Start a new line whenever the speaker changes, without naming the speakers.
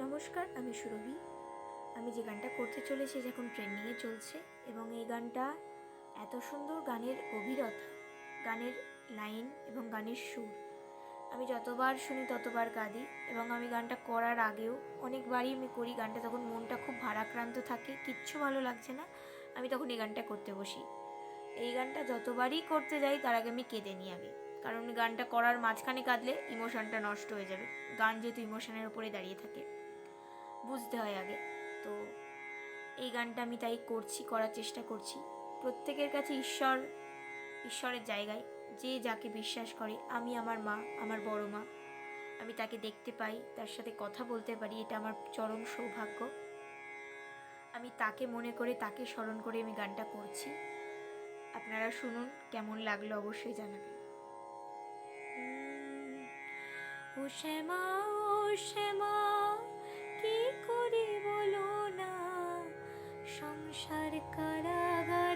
নমস্কার, আমি সুরভি। আমি যে গানটা করতে চলেছি এখন ট্রেন্ডিংয়ে চলছে এবং এই গানটা এত সুন্দর, গানের গভীরতা, গানের লাইন এবং গানের সুর আমি যতবার শুনি ততবার কাঁদি। এবং আমি গানটা করার আগেও অনেকবারই আমি করি। গানটা তখন মনটা খুব ভারাক্রান্ত থাকে, কিচ্ছু ভালো লাগছে না, আমি তখন এই গানটা করতে বসি। এই গানটা যতবারই করতে যাই তার আগে আমি কেঁদে নিই আগে, কারণ গানটা করার মাঝখানে কাঁদলে ইমোশনটা নষ্ট হয়ে যাবে। গান যেহেতু ইমোশনের ওপরে দাঁড়িয়ে থাকে, বুঝতে হয় আগে। তো এই গানটা আমি তাই করছি, করার চেষ্টা করছি। প্রত্যেকের কাছে ঈশ্বরের জায়গায় যে যাকে বিশ্বাস করে, আমি আমার মা, আমার বড় মা, আমি তাকে দেখতে পাই, তার সাথে কথা বলতে পারি, এটা আমার চরম সৌভাগ্য। আমি তাকে মনে করে, তাকে স্মরণ করে আমি গানটা করছি। আপনারা শুনুন, কেমন লাগলো অবশ্যই জানাবেন। ও শ্যামা, ও শ্যামা, কি করি বলো না, সংসার কারাগার